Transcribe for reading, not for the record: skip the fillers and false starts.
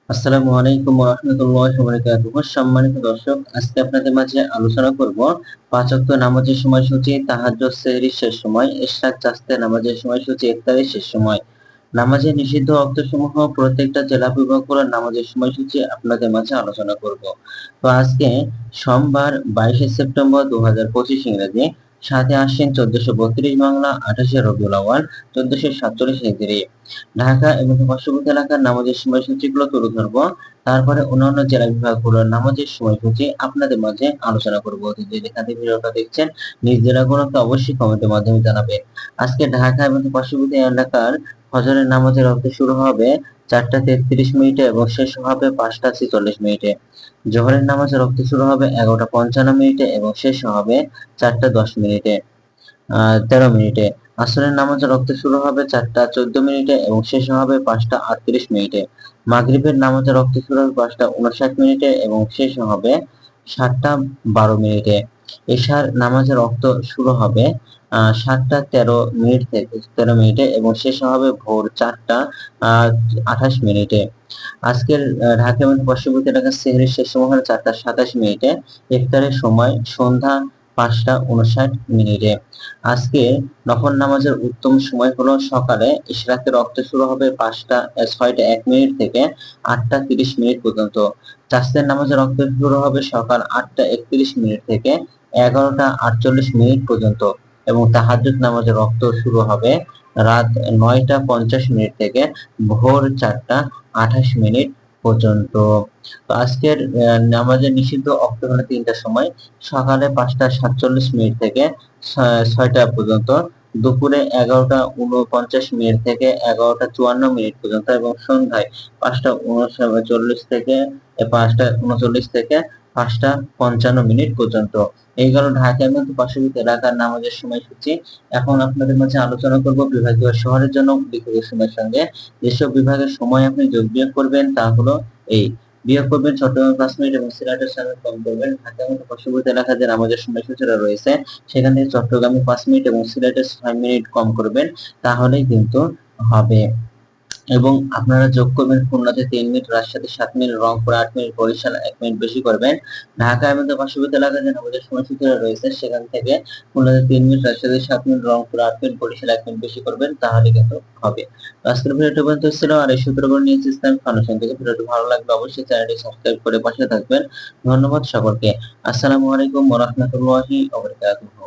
আসসালামু আলাইকুম ওয়া রাহমাতুল্লাহি ওয়া বারাকাতুহু। সম্মানিত দর্শক, আজকে আপনাদের মাঝে আলোচনা করব পাঁচ ওয়াক্ত নামাজের সময়সূচি, তাহাজ্জুদ, সেহরির শেষ সময়, ইশরাক, চাস্তে নামাজের সময়সূচি, ইফতারের শেষ সময়, নামাজের নিষিদ্ধ ওয়াক্তসমূহ, প্রত্যেকটা জেলা বিভাগগুলোর নামাজের সময়সূচি আপনাদের মাঝে আলোচনা করব। তো আজকে সোমবার 22শে সেপ্টেম্বর 2025 ইংরেজি, 7 আশ্বিন 1432 বাংলা, 28শে রবিউল আউয়াল 1447 হিজরি। ঢাকা এবং পার্শ্ববর্তী এলাকার নামাজের সময়সূচিগুলো তুলে ধরবো। তারপরে অন্যান্য জেলা বিভাগগুলোর নামাজের সময়সূচি আপনাদের মাঝে আলোচনা করবো। যে যেখান থেকে ভিডিওটা দেখছেন নিজ জেলাগুলোকে অবশ্যই কমেন্টের মাধ্যমে জানাবেন। আজকে ঢাকা এবং পার্শ্ববর্তী এলাকার ফজরের নামাজের ওয়াক্ত শুরু হবে 4:33 এবং শেষ হবে 5:46। জোহরের নামাজের ওয়াক্ত শুরু হবে 11:55 এবং শেষ হবে 4:10। 13 মিনিটে। আসরের নামাজের ওয়াক্ত শুরু হবে 4:14 এবং শেষ হবে 5:38। মাগরিবের নামাজের ওয়াক্ত শুরু হবে 5:59 এবং শেষ হবে 7:12। এশার নামাজের ওয়াক্ত শুরু হবে 7:13 থেকে 13 এবং শেষ হবে ভোর 4:28। আজকের ঢাকা এবং পার্শ্ববর্তী এলাকার সেহরির শেষ সময় হলো 4:27। ইফতারের সময় সন্ধ্যা 5:59। আজকে নফল নামাজের উত্তম সময় হলো সকালে ইশরাকের ওয়াক্ত শুরু হবে 6:01 থেকে 8:30 পর্যন্ত। চাষের নামাজের ওয়াক্ত শুরু হবে সকাল 8:31 থেকে 11:48 পর্যন্ত এবং তাহাজ্জুদ নামাজের ওয়াক্ত শুরু হবে রাত 9:50 থেকে ভোর 4:28 পর্যন্ত। তো আজকের নামাজের নিষিদ্ধ ওয়াক্ত হলো তিনটার সময়, সকালে 5:47 থেকে 6টা পর্যন্ত, দুপুরে 11:49 থেকে 11:54 পর্যন্ত এবং সন্ধ্যায় 5:39 থেকে 5:55 পর্যন্ত। এই গেল ঢাকা এবং পার্শ্ববর্তী এলাকার নামাজের সময়সূচি। এখন আপনাদের মাঝে আলোচনা করব বিভাগীয় শহরের জন্য বিভাগীয় সময়ের সঙ্গে। যেসব বিভাগের সময় আপনি যোগ বিয়োগ করবেন তা হলো এই: বিয়োগ করবেন চট্টগ্রাম 5 মিনিট এবং সিলেটের সঙ্গে কম করবেন। ঢাকা এবং পার্শ্ববর্তী এলাকায় যে নামাজের সময়সূচিটা রয়েছে সেখান থেকে চট্টগ্রামে 5 মিনিট এবং সিলেটের 6 মিনিট কম করবেন, তাহলেই কিন্তু হবে। এবং আপনারা যোগ করবেন খুলনাতে 3 মিনিট, রাজশাহীতে 7 minute, Rangpur 8 minute, Barishal 1 minute বেশি করবেন। ঢাকা এবং পার্শ্ববর্তী এলাকায় যে নামাজের সময়সূচিটা রয়েছে সেখান থেকে খুলনাতে 3 মিনিট, রাজশাহীতে 7 minute, Rangpur 8 minute, Barishal 1 minute বেশি করবেন, তাহলে কিন্তু হবে। তো আজকের ভিডিওটি পর্যন্ত ছিল, আর এই সূত্রগুলো নিয়েছি ইসলামিক ফাউন্ডেশন থেকে। ভিডিওটি ভালো লাগলে অবশ্যই চ্যানেলটি সাবস্ক্রাইব করে পাশে থাকবেন। ধন্যবাদ সকলকে। আসসালামু আলাইকুম ওয়া রাহমাতুল্লাহি ওয়া বারাকাতুহু।